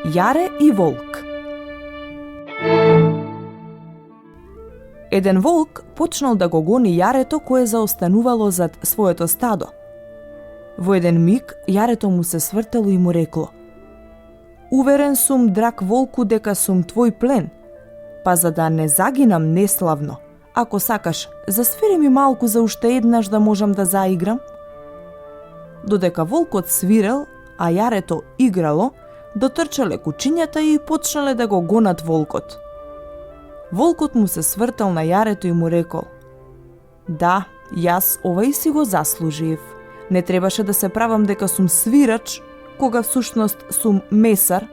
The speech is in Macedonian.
Јаре и волк. Еден волк почнал да го гони јарето кое заостанувало зад своето стадо. Во еден миг јарето му се свртело и му рекло: "Уверен сум, драг волку, дека сум твој плен, па за да не загинам неславно, ако сакаш, засвири ми малку за уште еднаш да можам да заиграм." Додека волкот свирел, а јарето играло, дотрчале кучињата и почнале да го гонат волкот. Волкот му се свртел на јарето и му рекол: "Да, јас овај си го заслужив. Не требаше да се правам дека сум свирач, кога всушност сум месар